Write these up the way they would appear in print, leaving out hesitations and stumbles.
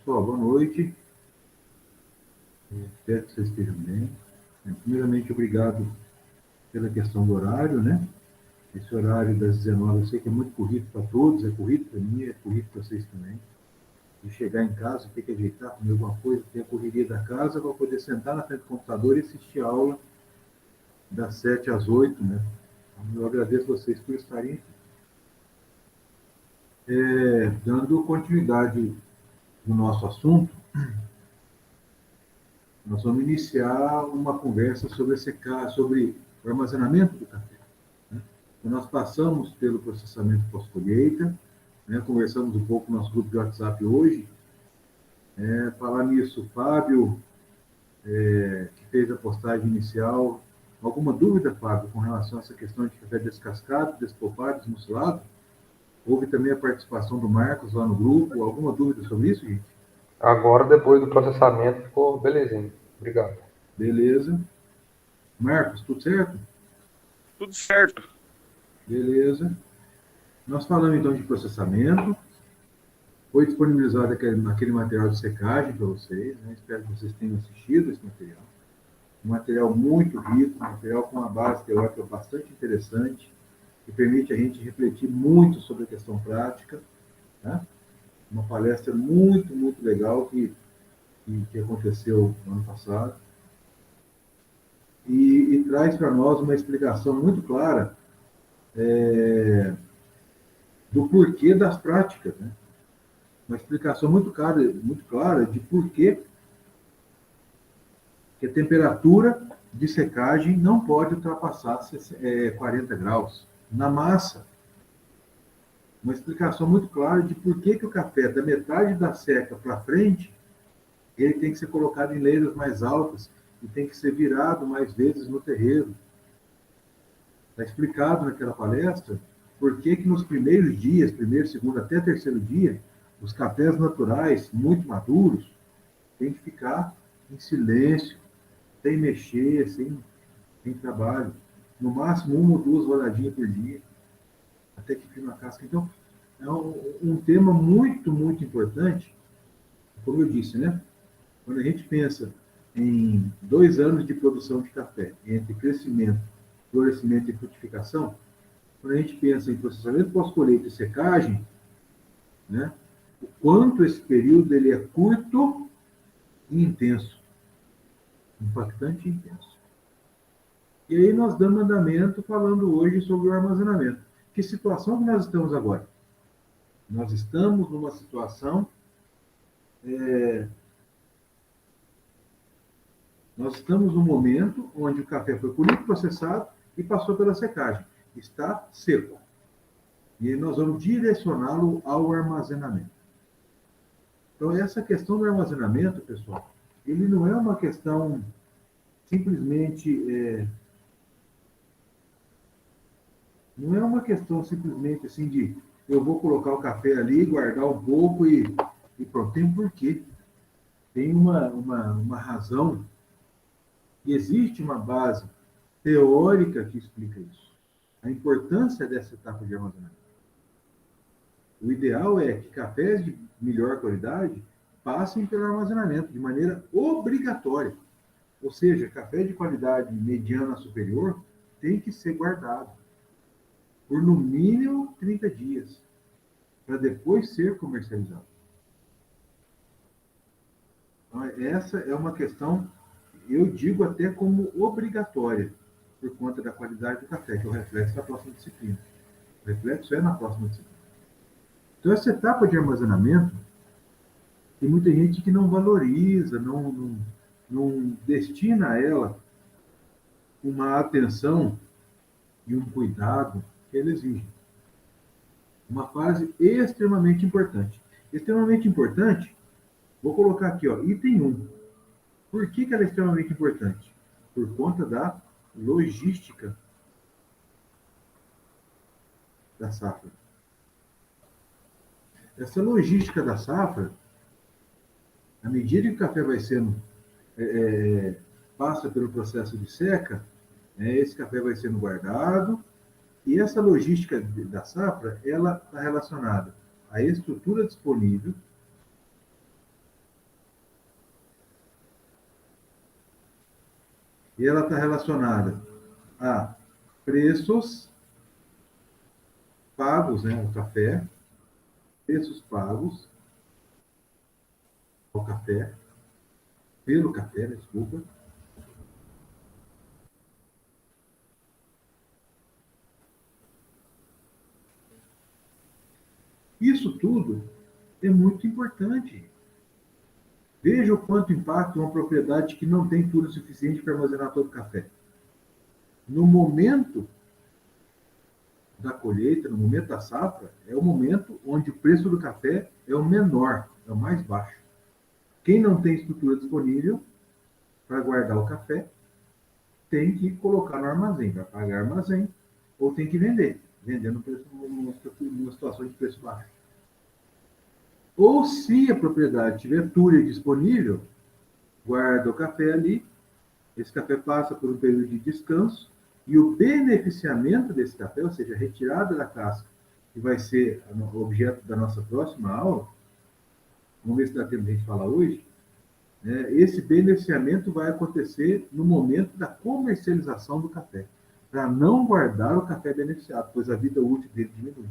Pessoal, boa noite. Espero que vocês estejam bem. Primeiramente, obrigado pela questão do horário, né? Esse horário das 19, eu sei que é muito corrido para todos, é corrido para mim, é corrido para vocês também. E chegar em casa, ter que ajeitar, comer alguma coisa, ter a correria da casa para poder sentar na frente do computador e assistir a aula das 7 às 8, né? Então, eu agradeço vocês por estarem aqui. Dando continuidade no nosso assunto, nós vamos iniciar uma conversa sobre o armazenamento do café. Né? Então, nós passamos pelo processamento pós-colheita, né? Conversamos um pouco no nosso grupo de WhatsApp hoje. Falar nisso, o Fábio, que fez a postagem inicial, alguma dúvida, Fábio, com relação a essa questão de café descascado, despolpado, desmusculado? Houve também a participação do Marcos lá no grupo. Alguma dúvida sobre isso, gente? Agora, depois do processamento, ficou belezinha. Obrigado. Beleza. Marcos, tudo certo? Tudo certo. Beleza. Nós falamos então de processamento. Foi disponibilizado aquele material de secagem para vocês, né? Espero que vocês tenham assistido esse material. Um material muito rico, um material com uma base teórica bastante interessante, que permite a gente refletir muito sobre a questão prática. Né? Uma palestra muito, muito legal que aconteceu no ano passado. E traz para nós uma explicação muito clara do porquê das práticas. Né? Uma explicação muito clara de porquê que a temperatura de secagem não pode ultrapassar 40 graus na massa. Uma explicação muito clara de por que o café, da metade da seca para frente, ele tem que ser colocado em leiras mais altas e tem que ser virado mais vezes no terreiro. Está explicado naquela palestra por que nos primeiros dias, primeiro, segundo, até terceiro dia, os cafés naturais, muito maduros, tem que ficar em silêncio, sem sem trabalho. No máximo, uma ou duas rodadinhas por dia, até que firme a casca. Então, é um tema muito, muito importante, como eu disse, né? Quando a gente pensa em 2 anos de produção de café, entre crescimento, florescimento e frutificação, quando a gente pensa em processamento pós-colheita e secagem, né? O quanto esse período ele é curto e intenso. Impactante e intenso. E aí nós damos andamento falando hoje sobre o armazenamento. Que situação que nós estamos agora? Nós estamos numa situação... Nós estamos num momento onde o café foi colhido, processado e passou pela secagem. Está seco. E aí nós vamos direcioná-lo ao armazenamento. Então, essa questão do armazenamento, pessoal, ele não é uma questão simplesmente... não é uma questão simplesmente assim de eu vou colocar o café ali, guardar um pouco e pronto. Tem um porquê. Tem uma razão. E existe uma base teórica que explica isso. A importância dessa etapa de armazenamento. O ideal é que cafés de melhor qualidade passem pelo armazenamento de maneira obrigatória. Ou seja, café de qualidade mediana a superior tem que ser guardado por no mínimo 30 dias, para depois ser comercializado. Então, essa é uma questão, eu digo até como obrigatória, por conta da qualidade do café, que é o reflexo da próxima disciplina. O reflexo é na próxima disciplina. Então, essa etapa de armazenamento, tem muita gente que não valoriza, não destina a ela uma atenção e um cuidado que ela exige. Uma fase extremamente importante. Extremamente importante, vou colocar aqui, ó, item 1. Por que ela é extremamente importante? Por conta da logística da safra. Essa logística da safra, à medida que o café vai sendo passa pelo processo de seca, esse café vai sendo guardado, e essa logística da safra, ela está relacionada à estrutura disponível, E ela está relacionada a preços pagos, né, o café, preços pagos ao café, pelo café, né, desculpa. Isso tudo é muito importante. Veja o quanto impacta uma propriedade que não tem túnel suficiente para armazenar todo o café. No momento da colheita, no momento da safra, é o momento onde o preço do café é o menor, é o mais baixo. Quem não tem estrutura disponível para guardar o café, tem que colocar no armazém, vai pagar armazém, ou tem que vender, vendendo numa situação de preço baixo. Ou se a propriedade tiver túlia disponível, guarda o café ali, esse café passa por um período de descanso, e o beneficiamento desse café, ou seja, a retirada da casca, que vai ser o objeto da nossa próxima aula, vamos ver se dá tempo de a gente falar hoje, né? Esse beneficiamento vai acontecer no momento da comercialização do café, para não guardar o café beneficiado, pois a vida útil dele diminui.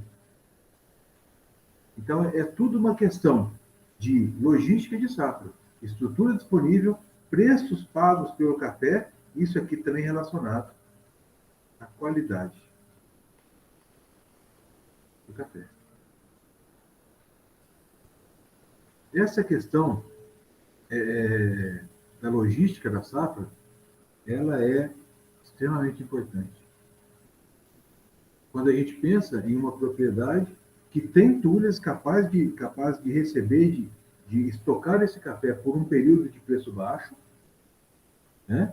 Então, é tudo uma questão de logística de safra, estrutura disponível, preços pagos pelo café, isso aqui também relacionado à qualidade do café. Essa questão da logística da safra, ela é extremamente importante. Quando a gente pensa em uma propriedade que tem túneis capaz de receber, de estocar esse café por um período de preço baixo, né?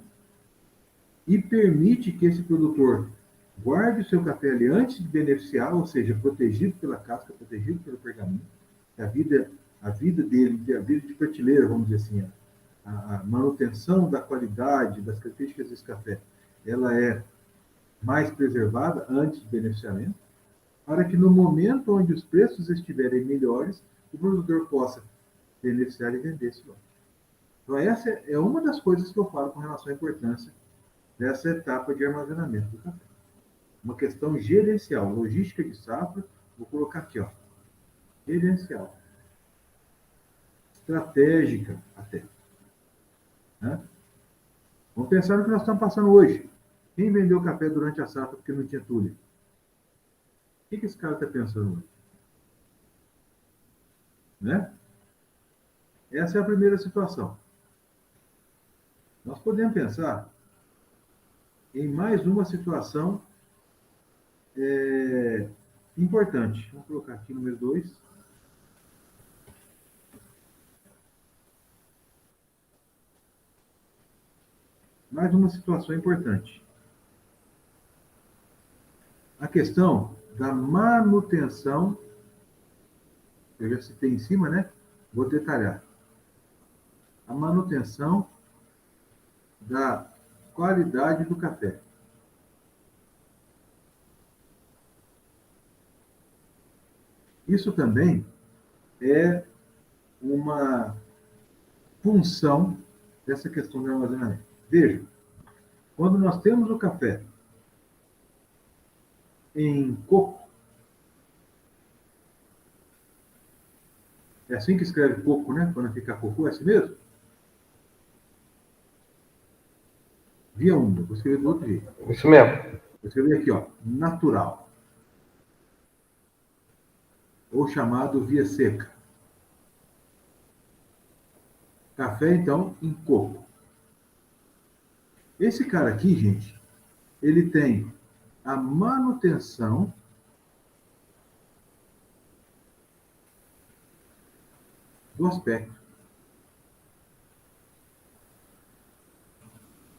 E permite que esse produtor guarde o seu café ali antes de beneficiar, ou seja, protegido pela casca, protegido pelo pergaminho, a vida dele, a vida de prateleira, vamos dizer assim, a manutenção da qualidade, das características desse café, ela é mais preservada antes do beneficiamento, para que no momento onde os preços estiverem melhores, o produtor possa beneficiar e vender esse lote. Então, essa é uma das coisas que eu falo com relação à importância dessa etapa de armazenamento do café. Uma questão gerencial, logística de safra, vou colocar aqui, ó, gerencial, estratégica até. Né? Vamos pensar no que nós estamos passando hoje. Quem vendeu café durante a safra porque não tinha túnel? O que esse cara está pensando hoje? Né? Essa é a primeira situação. Nós podemos pensar em mais uma situação importante. Vamos colocar aqui número 2. Mais uma situação importante. A questão da manutenção, eu já citei em cima, né? Vou detalhar. A manutenção da qualidade do café. Isso também é uma função dessa questão do armazenamento. Veja, quando nós temos o café em coco, é assim que escreve coco, né? Quando fica coco, é assim mesmo? Via úmida, vou escrever do outro jeito. Isso mesmo. Vou escrever aqui, ó, natural. Ou chamado via seca. Café, então, em coco. Esse cara aqui, gente, ele tem a manutenção do aspecto.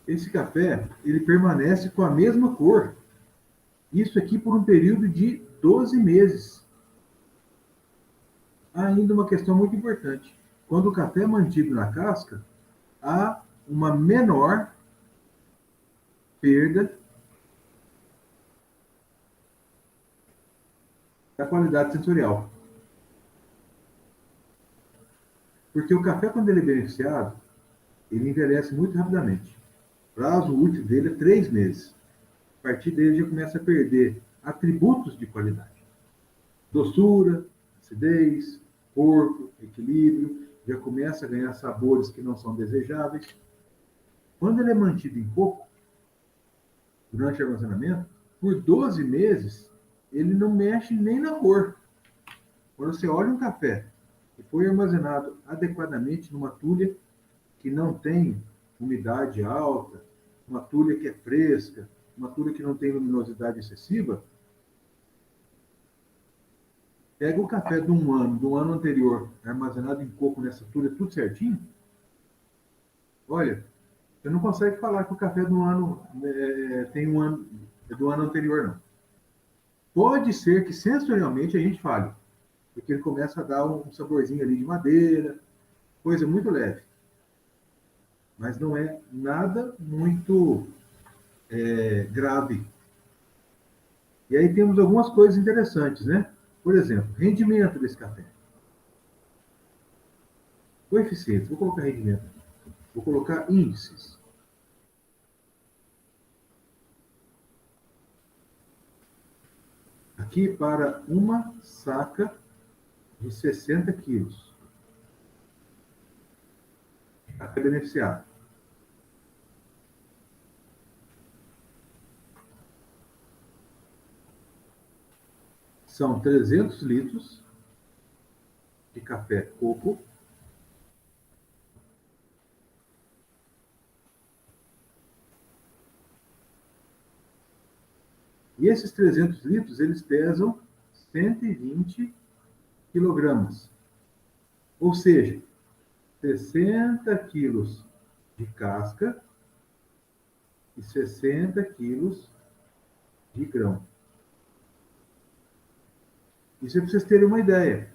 Esse café, ele permanece com a mesma cor. Isso aqui por um período de 12 meses. Há ainda uma questão muito importante. Quando o café é mantido na casca, há uma menor perda da qualidade sensorial. Porque o café, quando ele é beneficiado, ele envelhece muito rapidamente. O prazo útil dele é 3 meses. A partir dele já começa a perder atributos de qualidade. Doçura, acidez, corpo, equilíbrio, já começa a ganhar sabores que não são desejáveis. Quando ele é mantido em coco, durante o armazenamento, por 12 meses, ele não mexe nem na cor. Quando você olha um café que foi armazenado adequadamente numa tulha que não tem umidade alta, uma tulha que é fresca, uma tulha que não tem luminosidade excessiva, pega o café do ano anterior, armazenado em coco nessa tulha, tudo certinho, olha, você não consegue falar que o café do ano tem um ano, é do ano anterior, não. Pode ser que sensorialmente a gente fale, porque ele começa a dar um saborzinho ali de madeira, coisa muito leve. Mas não é nada muito grave. E aí temos algumas coisas interessantes, né? Por exemplo, rendimento desse café. Coeficientes, vou colocar rendimento. Vou colocar índices. Aqui para uma saca de 60 quilos. Café beneficiado. São 300 litros de café coco. E esses 300 litros, eles pesam 120 quilogramas. Ou seja, 60 quilos de casca e 60 quilos de grão. Isso é para vocês terem uma ideia.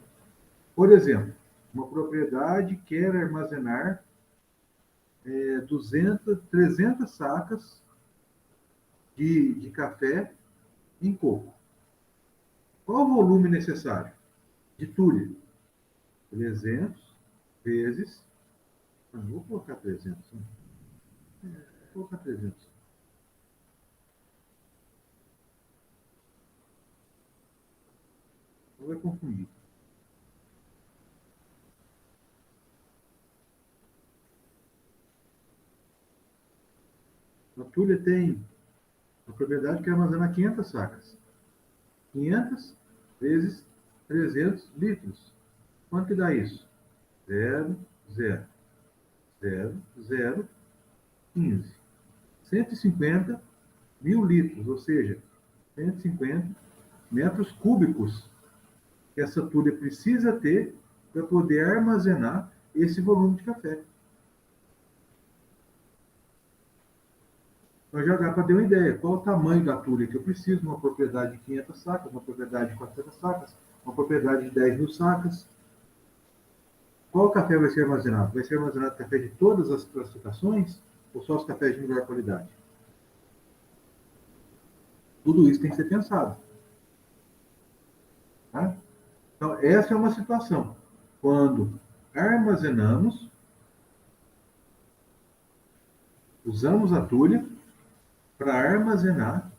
Por exemplo, uma propriedade quer armazenar 300 sacas de café em coco. Qual o volume necessário de tulha? 300 vezes... Não vou colocar 300. Vou colocar 300. Não vai confundir. A tulha tem a propriedade que armazena 500 sacas. 500 vezes 300 litros. Quanto que dá isso? 0, 0, 0, 0, 15. 150 mil litros, ou seja, 150 metros cúbicos que essa tulha precisa ter para poder armazenar esse volume de café. Então já dá para ter uma ideia. Qual o tamanho da tulha que eu preciso? Uma propriedade de 500 sacas, uma propriedade de 400 sacas, uma propriedade de 10 mil sacas. Qual café vai ser armazenado? Vai ser armazenado café de todas as classificações ou só os cafés de melhor qualidade? Tudo isso tem que ser pensado. Tá? Então, essa é uma situação. Quando armazenamos, usamos a tulha para armazenar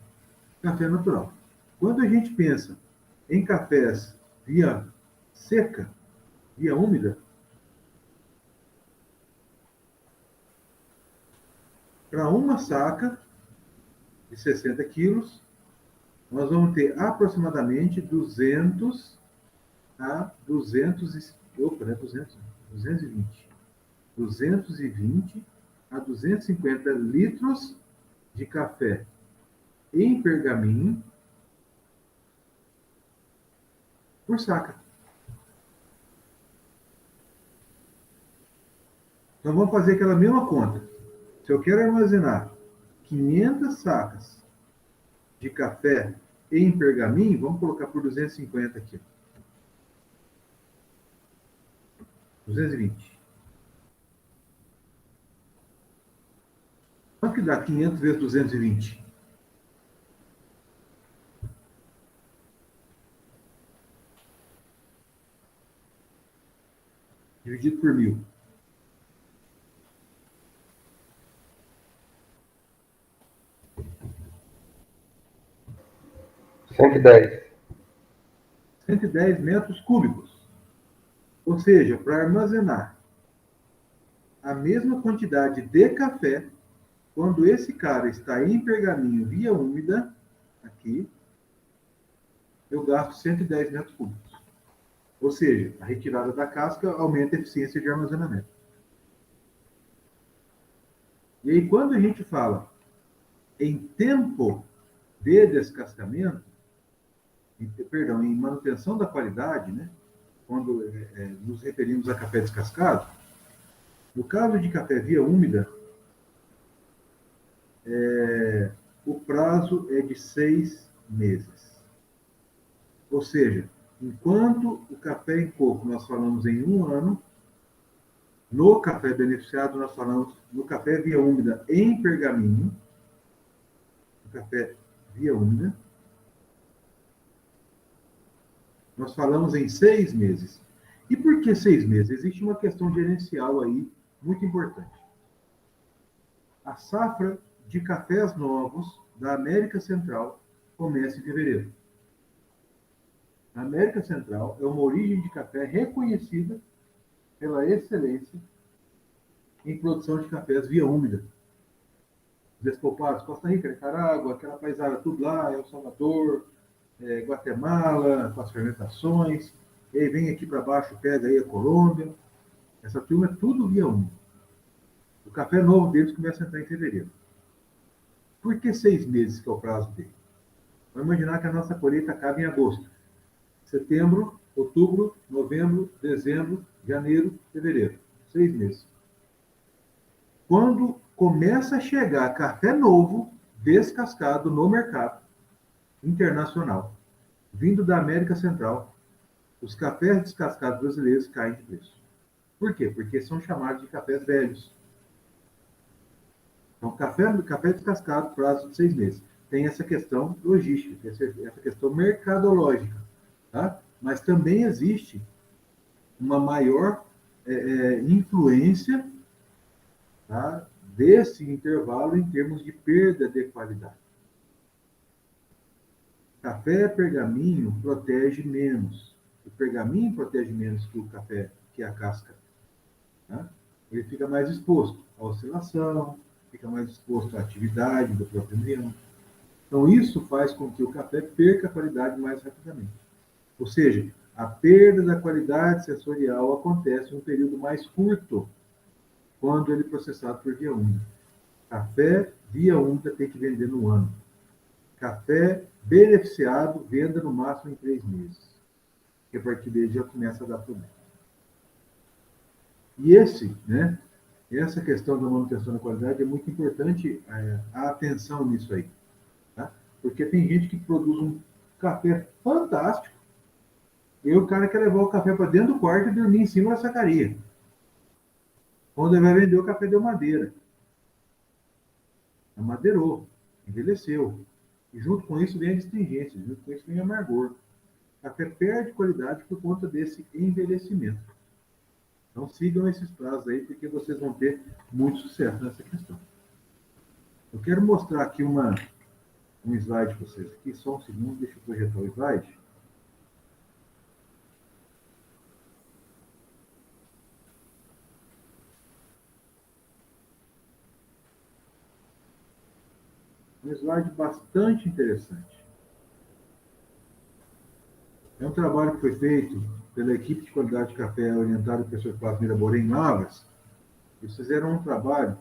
café natural. Quando a gente pensa em cafés via seca, via úmida, para uma saca de 60 quilos, nós vamos ter aproximadamente 200 a 200, opa, não é 200, 220. 220 a 250 litros de café em pergaminho por saca. Então vamos fazer aquela mesma conta. Se eu quero armazenar 500 sacas de café em pergaminho, vamos colocar por 250 aqui. 220. Quanto que dá 500 vezes 220? Dividido por 1000. 110. 110 metros cúbicos. Ou seja, para armazenar a mesma quantidade de café, quando esse cara está em pergaminho via úmida, aqui, eu gasto 110 metros cúbicos. Ou seja, a retirada da casca aumenta a eficiência de armazenamento. E aí, quando a gente fala em tempo de descascamento, em manutenção da qualidade, né? Quando nos referimos a café descascado, no caso de café via úmida, o prazo é de 6 meses. Ou seja, enquanto o café em coco nós falamos em 1 ano, no café beneficiado nós falamos no café via úmida em pergaminho, no café via úmida, nós falamos em 6 meses. E por que 6 meses? Existe uma questão gerencial aí muito importante. A safra de cafés novos da América Central começa em fevereiro. A América Central é uma origem de café reconhecida pela excelência em produção de cafés via úmida. Os Despopados, Costa Rica, Nicarágua, aquela paisada tudo lá, El Salvador, Guatemala, com as fermentações, e aí vem aqui para baixo, pega aí a Colômbia. Essa turma é tudo via úmida. O café novo deles começa a entrar em fevereiro. Por que 6 meses que é o prazo dele? Vamos imaginar que a nossa colheita acaba em agosto. Setembro, outubro, novembro, dezembro, janeiro, fevereiro. 6 meses. Quando começa a chegar café novo, descascado no mercado internacional, vindo da América Central, os cafés descascados brasileiros caem de preço. Por quê? Porque são chamados de cafés velhos. Então, café descascado, prazo de 6 meses. Tem essa questão logística, essa questão mercadológica. Tá? Mas também existe uma maior influência, tá, desse intervalo em termos de perda de qualidade. Café pergaminho protege menos. O pergaminho protege menos que o café, que a casca. Tá? Ele fica mais exposto à oscilação, fica mais exposto à atividade do próprio embrião. Então, isso faz com que o café perca a qualidade mais rapidamente. Ou seja, a perda da qualidade sensorial acontece em um período mais curto, quando ele é processado por via úmida. Café via úmida tem que vender no ano. Café beneficiado, venda no máximo em 3 meses. Porque a partir dele já começa a dar problema. E essa questão da manutenção da qualidade é muito importante, a atenção nisso aí. Tá? Porque tem gente que produz um café fantástico e o cara quer levar o café para dentro do quarto e dormir em cima da sacaria. Quando ele vai vender, o café deu madeira. Amadeirou, envelheceu. E junto com isso vem a astringência, junto com isso vem o amargor. O café perde qualidade por conta desse envelhecimento. Então sigam esses prazos aí, porque vocês vão ter muito sucesso nessa questão. Eu quero mostrar aqui um slide para vocês. Aqui, só um segundo, deixa eu projetar o slide. Um slide bastante interessante. É um trabalho que foi feito pela equipe de qualidade de café orientada pelo professor Plasmira Borém Lavras. Eles fizeram um trabalho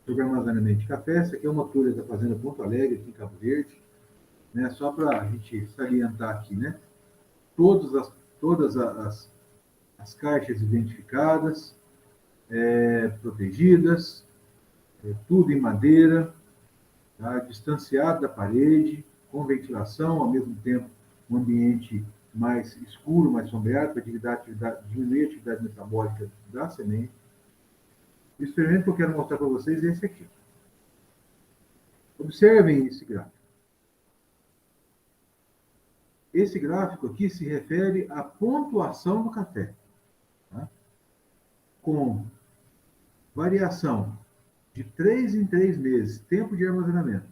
sobre armazenamento de café. Essa aqui é uma tour da Fazenda Ponto Alegre, aqui em Cabo Verde. Né? Só para a gente salientar aqui, né? Todas as caixas identificadas, protegidas, tudo em madeira, tá? Distanciado da parede, com ventilação, ao mesmo tempo um ambiente mais escuro, mais sombreado, para diminuir a atividade metabólica da semente. O experimento que eu quero mostrar para vocês é esse aqui. Observem esse gráfico. Esse gráfico aqui se refere à pontuação do café, tá? Com variação de 3 em 3 meses, tempo de armazenamento.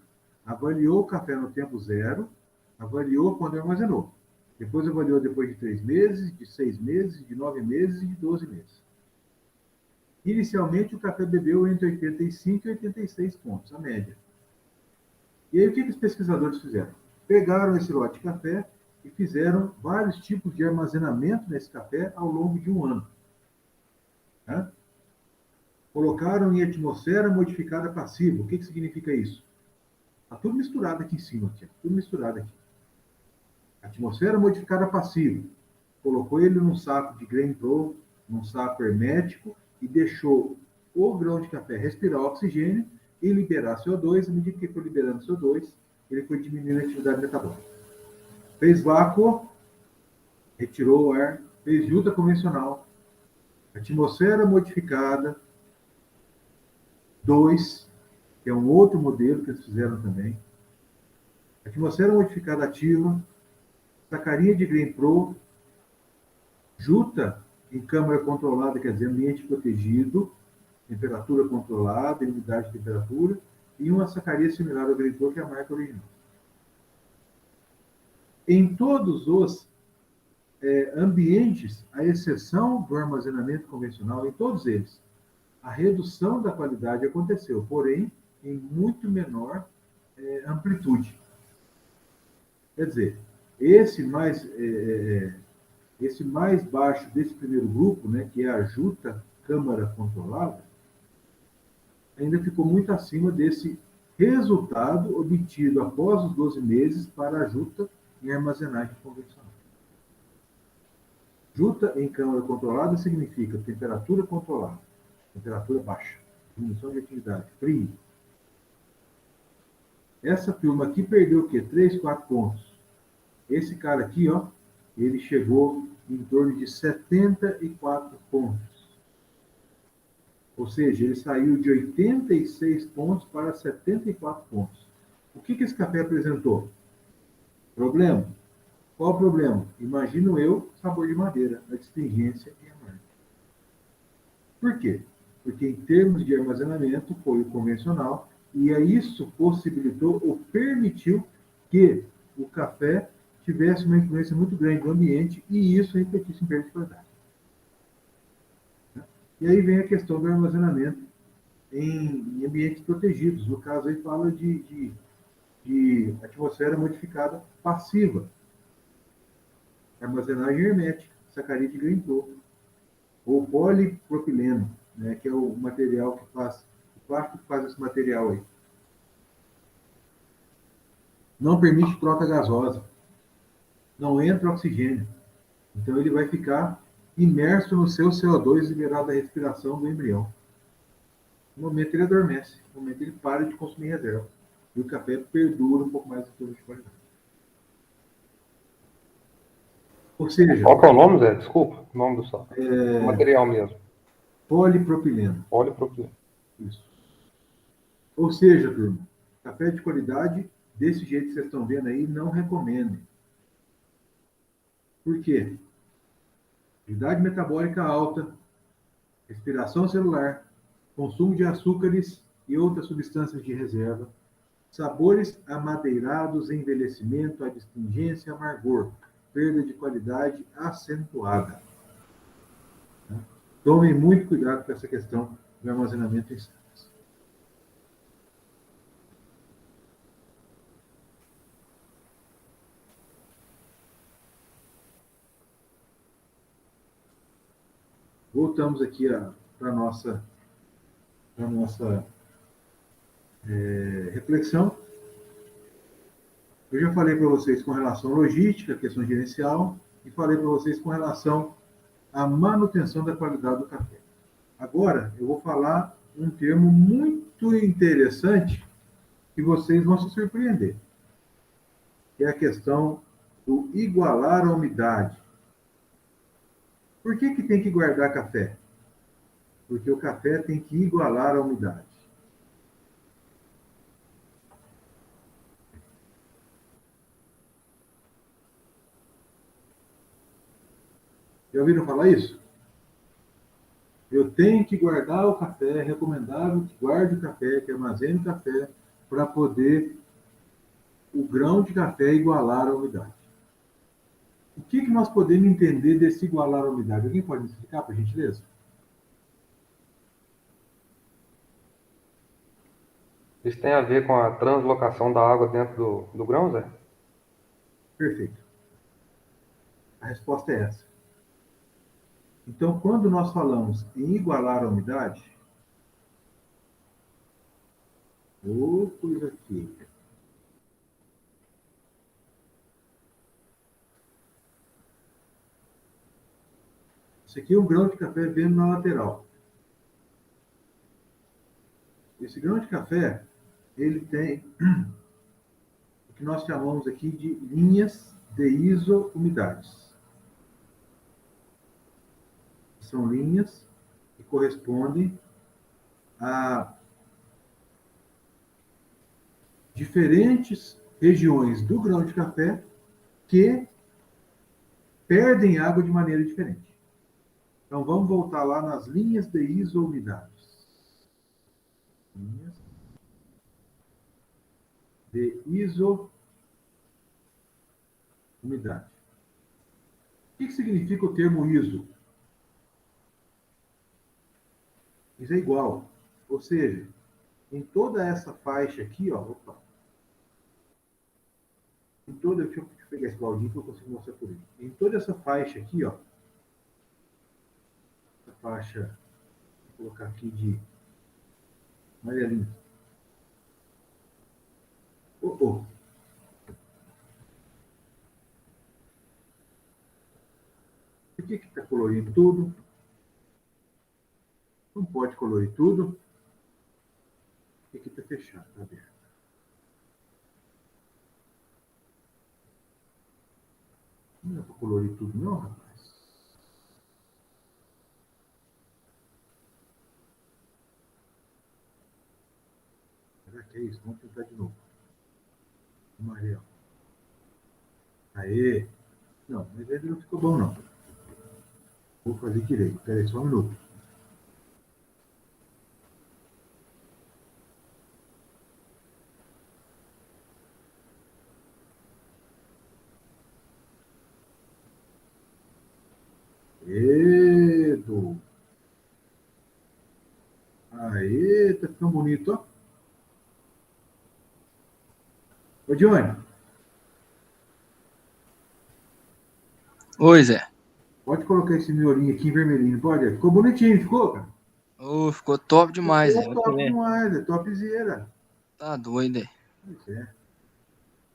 Avaliou o café no tempo 0, Avaliou quando armazenou. Depois avaliou depois de 3 meses, de 6 meses, de 9 meses e de 12 meses. Inicialmente, o café bebeu entre 85 e 86 pontos, a média. E aí, o que os pesquisadores fizeram? Pegaram esse lote de café e fizeram vários tipos de armazenamento nesse café ao longo de um ano. Né? Colocaram em atmosfera modificada passiva. O que significa isso? Está tudo misturado aqui em cima, tudo misturado aqui. Atmosfera modificada passiva. Colocou ele num saco de grain pro, num saco hermético e deixou o grão de café respirar oxigênio e liberar CO2. À medida que foi liberando CO2, ele foi diminuindo a atividade metabólica. Fez vácuo, retirou o ar, fez juta convencional, atmosfera modificada 2, que é um outro modelo que eles fizeram também. Atmosfera modificada ativa, sacarinha de grain pro, juta em câmara controlada, quer dizer, ambiente protegido, temperatura controlada, umidade de temperatura, e uma sacaria similar ao grain pro, que é a marca original. Em todos os ambientes, à exceção do armazenamento convencional, em todos eles, a redução da qualidade aconteceu, porém, em muito menor amplitude. Quer dizer, esse mais baixo desse primeiro grupo, né, que é a juta câmara controlada, ainda ficou muito acima desse resultado obtido após os 12 meses para a juta em armazenagem convencional. Juta em câmara controlada significa temperatura controlada, temperatura baixa, diminuição de atividade, frio. Essa turma aqui perdeu o quê? 3, 4 pontos. Esse cara aqui, ó, ele chegou em torno de 74 pontos. Ou seja, ele saiu de 86 pontos para 74 pontos. O que esse café apresentou? Problema. Qual o problema? Imagino eu, sabor de madeira, astringência e amargo. Por quê? Porque em termos de armazenamento foi o convencional e isso possibilitou ou permitiu que o café tivesse uma influência muito grande no ambiente e isso refletisse em perda de qualidade. E aí vem a questão do armazenamento em ambientes protegidos. No caso, aí fala de atmosfera modificada passiva. Armazenagem hermética, sacaria de grain pro, ou polipropileno, né, que é o material que faz, o plástico que faz esse material aí. Não permite troca gasosa, não entra oxigênio. Então ele vai ficar imerso no seu CO2 liberado da respiração do embrião. No momento ele adormece, no momento ele para de consumir reserva. E o café perdura um pouco mais em termos de qualidade. Ou seja... Qual que é o nome, Zé? Desculpa, o nome do material mesmo. Polipropileno. Polipropileno. Isso. Ou seja, turma, café de qualidade, desse jeito que vocês estão vendo aí, não recomendem. Por quê? Atividade metabólica alta, respiração celular, consumo de açúcares e outras substâncias de reserva, sabores amadeirados, envelhecimento, adstringência, amargor, perda de qualidade acentuada. Tomem muito cuidado com essa questão do armazenamento em sacos. Voltamos aqui para a nossa reflexão. Eu já falei para vocês com relação à logística, questão gerencial, e falei para vocês com relação à manutenção da qualidade do café. Agora, eu vou falar um termo muito interessante que vocês vão se surpreender, que é a questão do igualar a umidade. Por que tem que guardar café? Porque o café tem que igualar a umidade. Já ouviram falar isso? Eu tenho que guardar o café, é recomendável que guarde o café, que armazene o café, para poder o grão de café igualar a umidade. O que nós podemos entender desse igualar a umidade? Alguém pode me explicar, por gentileza? Isso tem a ver com a translocação da água dentro do grão, Zé? Perfeito. A resposta é essa. Então, quando nós falamos em igualar a umidade, coisa feia. Esse aqui é um grão de café vendo na lateral. Esse grão de café, ele tem o que nós chamamos aqui de linhas de isoumidades. São linhas que correspondem a diferentes regiões do grão de café que perdem água de maneira diferente. Então, vamos voltar lá nas linhas de isoumidades. Linhas de isoumidade. O que significa o termo iso? Isso é igual. Ou seja, em toda essa faixa aqui, ó, deixa eu pegar esse baldinho que eu consigo mostrar por ele. Em toda essa faixa aqui, ó, essa faixa, vou colocar aqui de amarelinho. Por que está colorindo tudo? Não pode colorir tudo. Aqui está fechado, está aberto. Não é para colorir tudo, não, rapaz. Será que é isso? Vamos tentar de novo. Amarelo. Aê! Não, mas ele não ficou bom, não. Vou fazer direito. Espera aí, só um minuto. Edo! Aê, tá ficando bonito, ó. Ô, Johnny. Oi, Zé. Pode colocar esse miolinho aqui em vermelhinho, pode? Ficou bonitinho, ficou, cara? Ficou top demais, Zé. Ficou top demais, é topzera. Tá doido, é. Pois é.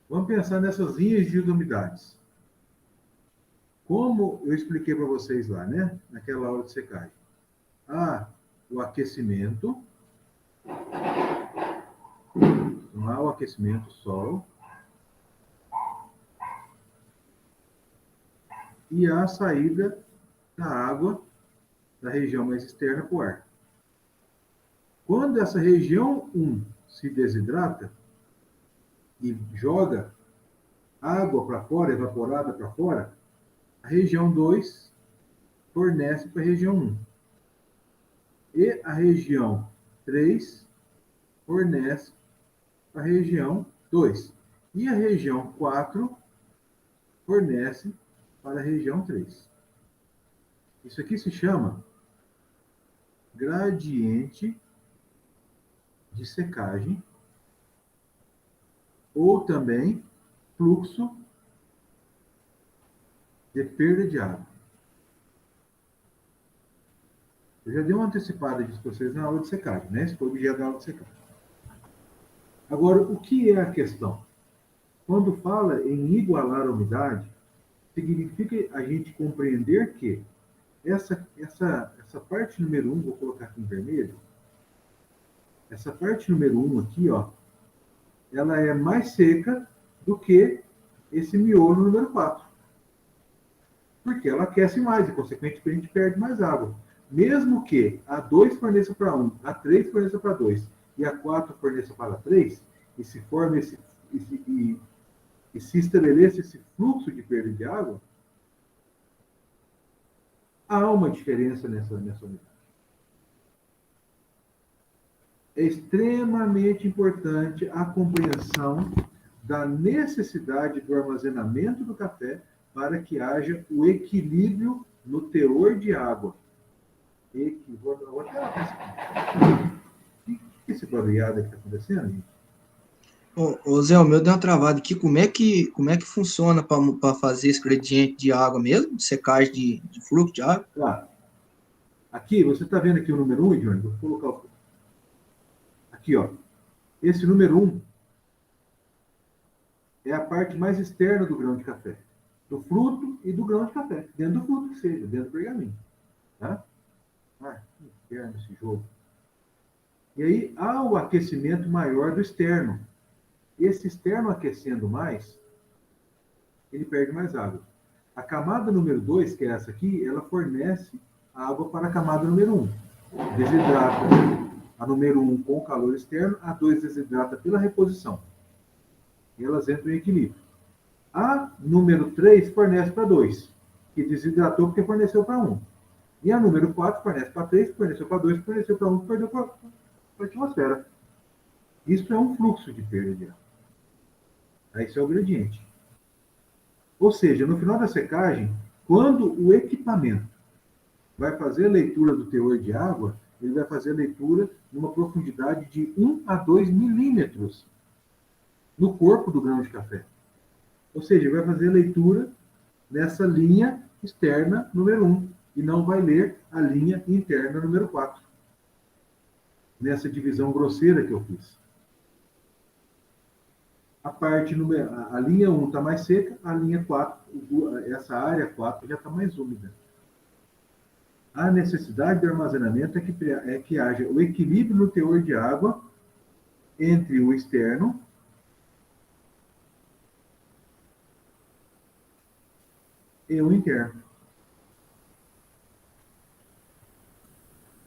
Vamos pensar nessas linhas de umidades. Como eu expliquei para vocês lá, né? Naquela aula de secagem. O aquecimento. Então, há o aquecimento, sol. E a saída da água da região mais externa para o ar. Quando essa região 1 se desidrata e joga água para fora, evaporada para fora, a região 2 fornece para a região 1. E a região 3 fornece para a região 2. E a região 4 fornece para a região 3. Isso aqui se chama gradiente de secagem ou também fluxo de perda de água. Eu já dei uma antecipada disso para vocês na aula de secagem, né? Esse foi o objeto da aula de secagem. Agora, o que é a questão? Quando fala em igualar a umidade, significa a gente compreender que essa parte número 1, vou colocar aqui em vermelho, essa parte número 1 aqui, ó, ela é mais seca do que esse miolo número 4. Porque ela aquece mais e, consequentemente, a gente perde mais água. Mesmo que a 2 forneça para 1, a 3 forneça para 2 e a 4 forneça para 3, e se forma e se estabeleça esse fluxo de perda de água, há uma diferença nessa unidade. É extremamente importante a compreensão da necessidade do armazenamento do café para que haja o equilíbrio no teor de água. Vou até anotar isso aqui. O que esse barulhado que está acontecendo, gente? Ô Zé, o meu deu uma travada aqui. Como é que funciona para fazer esse gradiente de água mesmo? Secagem de fluxo de água? Claro. Aqui, você está vendo aqui o número 1, Johnny? Vou colocar o... Aqui, ó. Esse número 1 é a parte mais externa do grão de café. Do fruto e do grão de café. Dentro do fruto, que seja, dentro do pergaminho. Tá? Ah, que inferno esse jogo. E aí, há o aquecimento maior do externo. Esse externo aquecendo mais, ele perde mais água. A camada número 2, que é essa aqui, ela fornece água para a camada número 1. Desidrata a número 1 com o calor externo, a 2 desidrata pela reposição. E elas entram em equilíbrio. A número 3 fornece para 2, que desidratou porque forneceu para 1. E a número 4 fornece para 3, forneceu para 2, forneceu para 1, perdeu para a atmosfera. Isso é um fluxo de perda de água. Esse é o gradiente. Ou seja, no final da secagem, quando o equipamento vai fazer a leitura do teor de água, ele vai fazer a leitura numa profundidade de 1 a 2 milímetros no corpo do grão de café. Ou seja, ele vai fazer a leitura nessa linha externa número 1 e não vai ler a linha interna número 4. Nessa divisão grosseira que eu fiz. A linha 1 está mais seca, a linha 4, essa área 4 já está mais úmida. A necessidade de armazenamento é que haja o equilíbrio no teor de água entre o externo e o interno.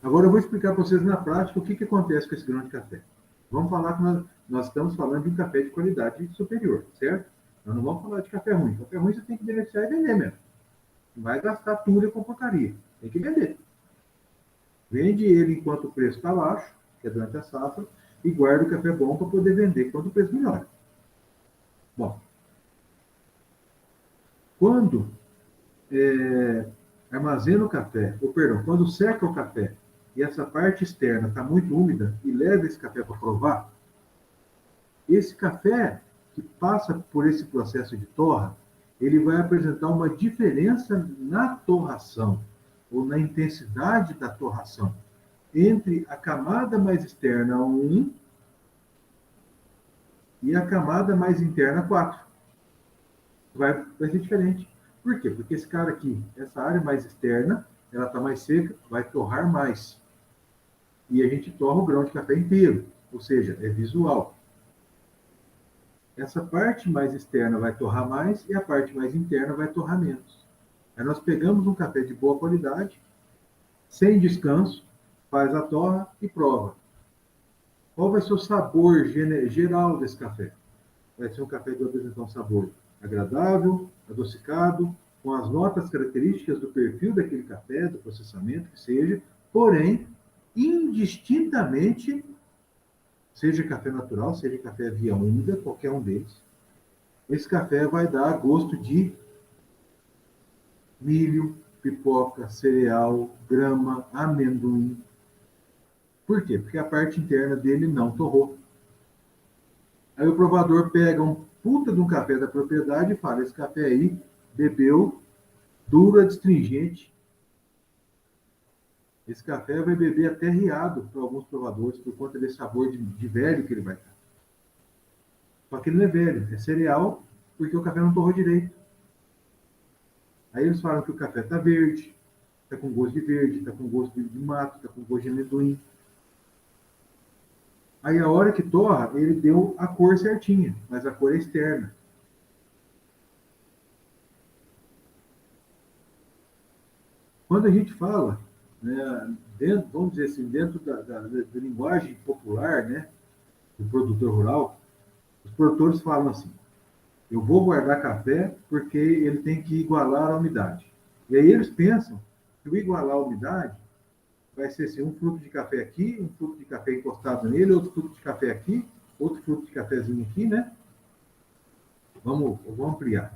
Agora eu vou explicar para vocês na prática o que acontece com esse grão de café. Vamos falar que nós estamos falando de um café de qualidade superior, certo? Nós não vamos falar de café ruim. Café ruim você tem que beneficiar e vender mesmo. Não vai gastar tudo com porcaria. Tem que vender. Vende ele enquanto o preço está baixo, que é durante a safra, e guarda o café bom para poder vender quando o preço melhora. Bom, quando armazena o café, quando seca o café, e essa parte externa está muito úmida, e leva esse café para provar, esse café que passa por esse processo de torra, ele vai apresentar uma diferença na torração, ou na intensidade da torração, entre a camada mais externa 1 e a camada mais interna 4. Vai ser diferente. Por quê? Porque esse cara aqui, essa área mais externa, ela está mais seca, vai torrar mais. E a gente torra o grão de café inteiro, ou seja, é visual. Essa parte mais externa vai torrar mais e a parte mais interna vai torrar menos. Aí nós pegamos um café de boa qualidade, sem descanso, faz a torra e prova. Qual vai ser o sabor geral desse café? Vai ser um café que vai apresentar um sabor agradável, adocicado, com as notas características do perfil daquele café, do processamento que seja, porém, indistintamente, seja café natural, seja café via úmida, qualquer um deles, esse café vai dar gosto de milho, pipoca, cereal, grama, amendoim. Por quê? Porque a parte interna dele não torrou. Aí o provador pega um puta de um café da propriedade e fala, esse café aí bebeu duro, astringente. Esse café vai beber até riado para alguns provadores, por conta desse sabor de velho que ele vai dar. Só que ele não é velho, é cereal, porque o café não torrou direito. Aí eles falam que o café está verde, está com gosto de verde, está com gosto de mato, está com gosto de amendoim. Aí a hora que torra, ele deu a cor certinha, mas a cor é externa. Quando a gente fala, né, vamos dizer assim, dentro da linguagem popular, né, do produtor rural, os produtores falam assim, eu vou guardar café porque ele tem que igualar a umidade. E aí eles pensam que o igualar a umidade vai ser assim, um fruto de café aqui, um fruto de café encostado nele, outro fruto de café aqui, outro fruto de cafezinho aqui, né? Vamos ampliar.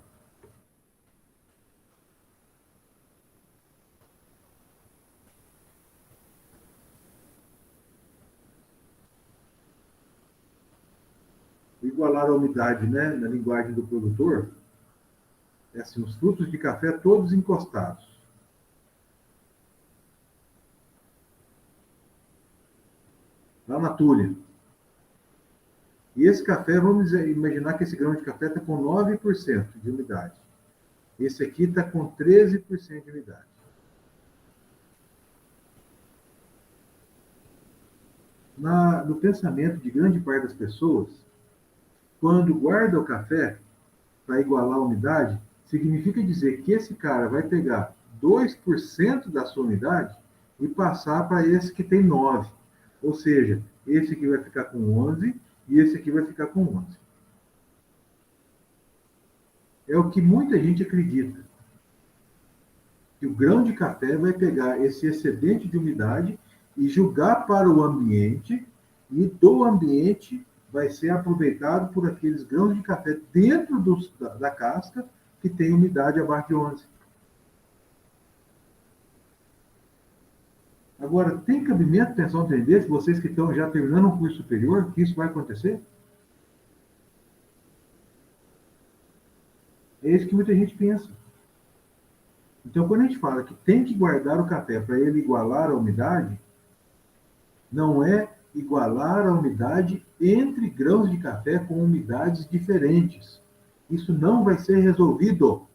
Igualar a umidade, né, na linguagem do produtor, é assim, os frutos de café todos encostados. Lá na tulha. E esse café, vamos imaginar que esse grão de café está com 9% de umidade. Esse aqui está com 13% de umidade. No pensamento de grande parte das pessoas, quando guarda o café para igualar a umidade, significa dizer que esse cara vai pegar 2% da sua umidade e passar para esse que tem 9%. Ou seja, esse aqui vai ficar com 11% e esse aqui vai ficar com 11%. É o que muita gente acredita. Que o grão de café vai pegar esse excedente de umidade e jogar para o ambiente, e do ambiente vai ser aproveitado por aqueles grãos de café dentro da casca que tem umidade abaixo de 11. Agora, tem cabimento pensar um trem desse, vocês que estão já terminando um curso superior, que isso vai acontecer? É isso que muita gente pensa. Então, quando a gente fala que tem que guardar o café para ele igualar a umidade, não é igualar a umidade entre grãos de café com umidades diferentes. Isso não vai ser resolvido.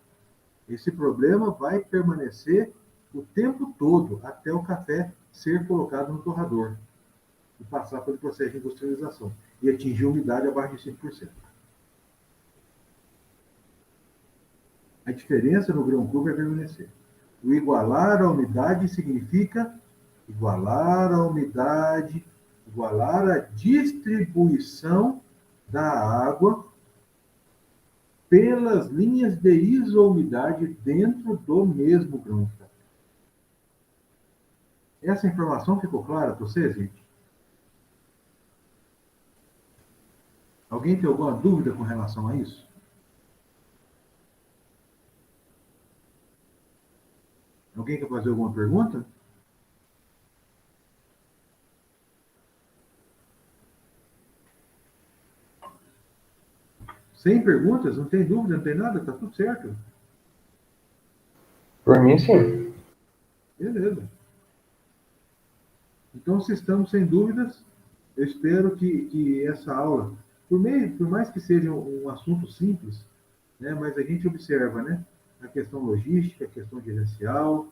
Esse problema vai permanecer o tempo todo, até o café ser colocado no torrador e passar pelo processo de industrialização e atingir umidade abaixo de 5%. A diferença no grão cru vai permanecer. O igualar a umidade significa igualar a umidade, igualar a distribuição da água pelas linhas de isoumidade dentro do mesmo grão de café. Essa informação ficou clara para vocês, gente? Alguém tem alguma dúvida com relação a isso? Alguém quer fazer alguma pergunta? Sem perguntas? Não tem dúvida, não tem nada? Tá tudo certo? Por mim, sim. Beleza. Então, se estamos sem dúvidas, eu espero que essa aula, por mais que seja um assunto simples, né, mas a gente observa, né, a questão logística, a questão gerencial,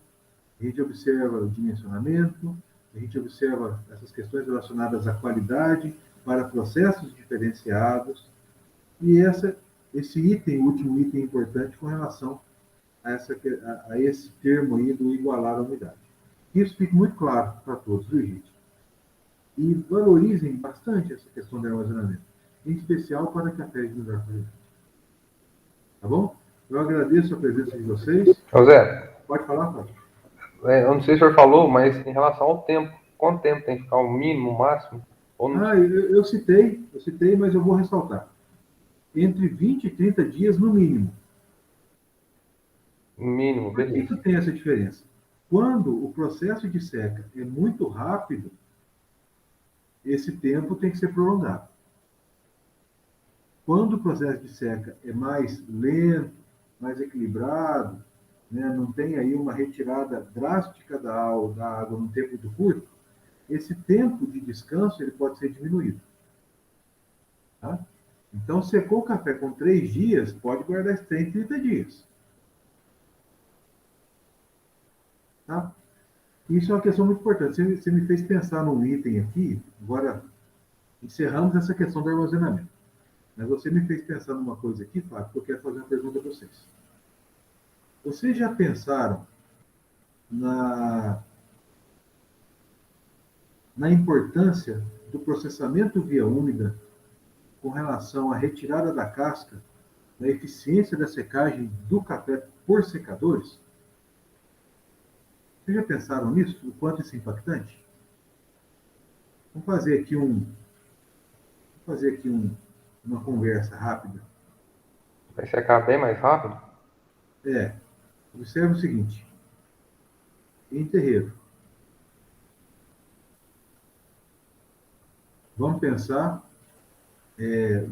a gente observa o dimensionamento, a gente observa essas questões relacionadas à qualidade para processos diferenciados, e esse item, o último item importante com relação a esse termo aí do igualar a umidade. Isso fica muito claro para todos, viu, gente? E valorizem bastante essa questão do armazenamento, em especial para cafés de melhor qualidade. Tá bom? Eu agradeço a presença de vocês. José, Pode falar, Fábio? eu não sei se o senhor falou, mas em relação ao tempo, quanto tempo tem que ficar o mínimo, o máximo? Ou não... Eu citei, mas eu vou ressaltar. Entre 20 e 30 dias no mínimo. No mínimo, Por que beleza. tem essa diferença? Quando o processo de seca é muito rápido, esse tempo tem que ser prolongado. Quando o processo de seca é mais lento, mais equilibrado, né, não tem aí uma retirada drástica da água num tempo muito curto, esse tempo de descanso ele pode ser diminuído. Tá? Então, secou o café com 3 dias, pode guardar esse trem 30 dias. Tá? Isso é uma questão muito importante. Você me fez pensar num item aqui, agora encerramos essa questão do armazenamento. Mas você me fez pensar numa coisa aqui, Fábio, que eu quero fazer uma pergunta a vocês. Vocês já pensaram na importância do processamento via úmida com relação à retirada da casca, da eficiência da secagem do café por secadores? Vocês já pensaram nisso? O quanto isso é impactante? Vamos fazer aqui uma conversa rápida. Vai secar bem mais rápido? Observe o seguinte. Em terreiro. Vamos pensar...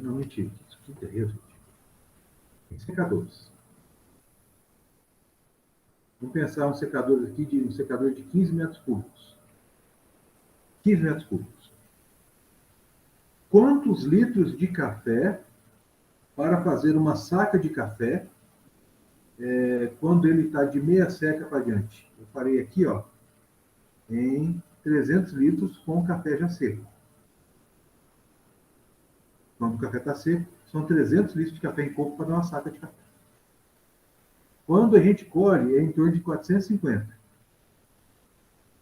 não, mentira. Isso aqui é terreiro, gente. Em secadores. Vamos pensar um secador aqui, um secador de 15 metros cúbicos. 15 metros cúbicos. Quantos litros de café para fazer uma saca de café quando ele está de meia seca para diante? Eu farei aqui, ó, em 300 litros com o café já seco. Quando o café está seco, são 300 litros de café em coco para dar uma saca de café. Quando a gente colhe, é em torno de 450.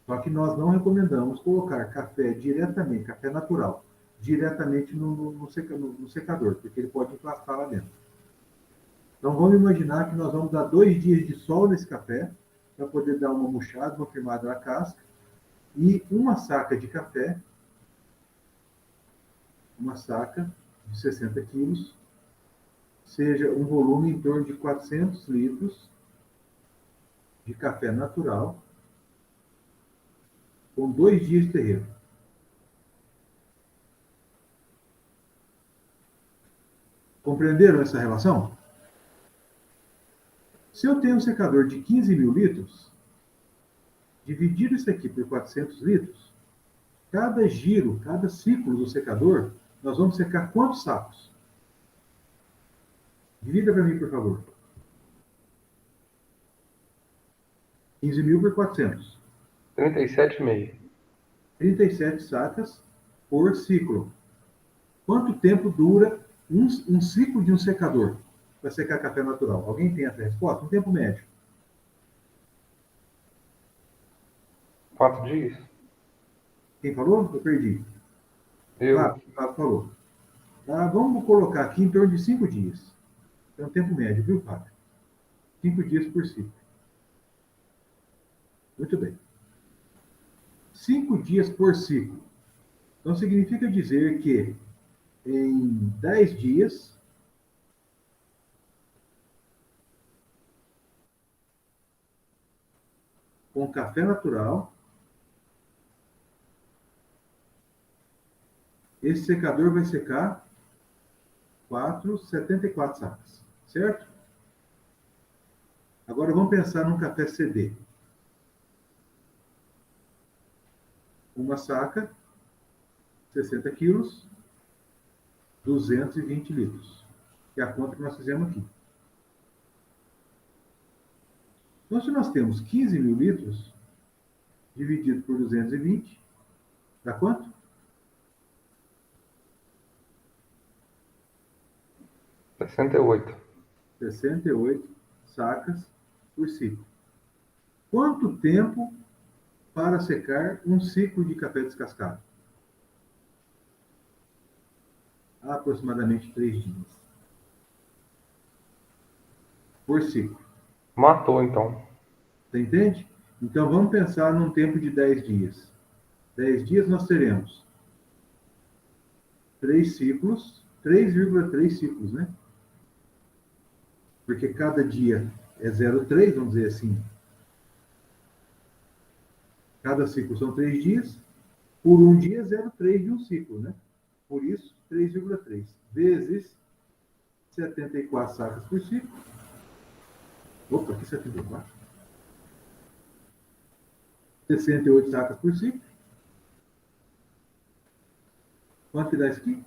Só que nós não recomendamos colocar café diretamente, café natural, diretamente no secador, porque ele pode emplastar lá dentro. Então vamos imaginar que nós vamos dar 2 dias de sol nesse café, para poder dar uma murchada, uma firmada na casca, e uma saca de café, uma saca de 60 quilos, seja um volume em torno de 400 litros de café natural, com 2 dias de terreiro. Compreenderam essa relação? Se eu tenho um secador de 15 mil litros, dividir isso aqui por 400 litros, cada giro, cada ciclo do secador, nós vamos secar quantos sacos? Divida para mim, por favor. 15 mil por 400. 37,5. 37 sacas por ciclo. Quanto tempo dura um ciclo de um secador para secar café natural? Alguém tem essa resposta? Um tempo médio. 4 dias? Quem falou? Eu perdi. Eu. Fábio falou. Tá, vamos colocar aqui em torno de 5 dias. É um tempo médio, viu, Fábio? 5 dias por ciclo. Muito bem. 5 dias por ciclo. Então, significa dizer que em 10 dias, com café natural, esse secador vai secar 74 sacas, certo? Agora vamos pensar num café CD. Uma saca, 60 quilos, 220 litros, que é a conta que nós fizemos aqui. Então, se nós temos 15 mil litros, dividido por 220, dá quanto? 68. 68 sacas por ciclo. Quanto tempo para secar um ciclo de café descascado? Aproximadamente 3 dias. Por ciclo. Matou, então. Você entende? Então, vamos pensar num tempo de 10 dias. 10 dias nós teremos 3 ciclos, 3,3 ciclos, né? Porque cada dia é 0,3, vamos dizer assim. Cada ciclo são 3 dias. Por um dia é 0,3 de um ciclo, né? Por isso, 3,3 vezes 74 sacas por ciclo. Opa, aqui 74. 68 sacas por ciclo. Quanto que dá isso aqui?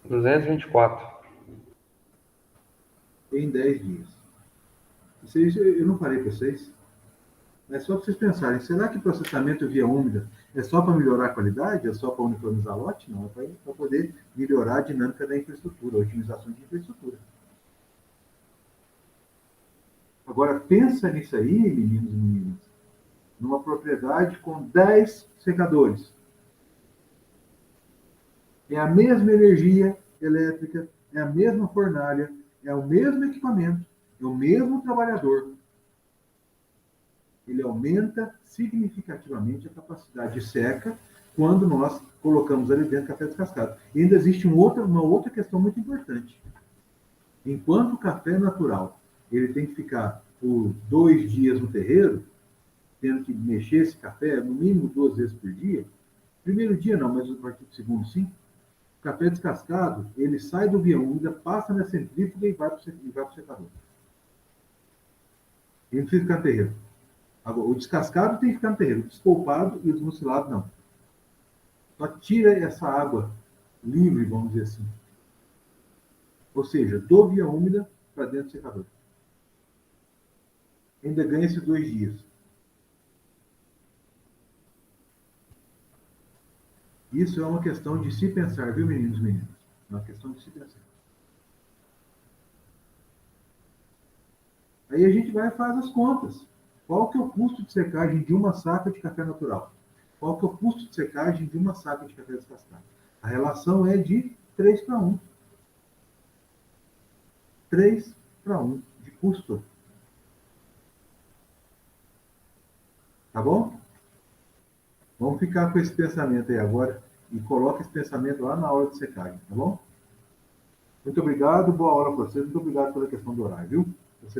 224. Em 10 dias. Eu não falei para vocês. É só para vocês pensarem, será que processamento via úmida é só para melhorar a qualidade? É só para uniformizar lote? Não, é para poder melhorar a dinâmica da infraestrutura, a otimização de infraestrutura. Agora, pensa nisso aí, meninos e meninas, numa propriedade com 10 secadores. É a mesma energia elétrica, é a mesma fornalha, é o mesmo equipamento, é o mesmo trabalhador. ele aumenta significativamente a capacidade de seca quando nós colocamos ali dentro café descascado. E ainda existe uma outra questão muito importante. Enquanto o café natural ele tem que ficar por 2 dias no terreiro, tendo que mexer esse café no mínimo 2 vezes por dia, primeiro dia não, mas a partir do segundo sim, o café descascado, ele sai do via úmida, passa na centrífuga e vai para o secador. Ele não precisa ficar no terreiro. Agora, o descascado tem que ficar no terreiro, o despolpado e o desmucilado não. Só tira essa água livre, vamos dizer assim. Ou seja, do via úmida para dentro do secador. Ainda ganha esses 2 dias. Isso é uma questão de se pensar, viu, meninos e meninas? É uma questão de se pensar. Aí a gente vai e faz as contas. Qual que é o custo de secagem de uma saca de café natural? Qual que é o custo de secagem de uma saca de café descascado? A relação é de 3 para 1. 3 para 1 de custo. Tá bom? Vamos ficar com esse pensamento aí agora e coloca esse pensamento lá na hora de secagem, tá bom? Muito obrigado, boa aula para vocês. Muito obrigado pela questão do horário, viu?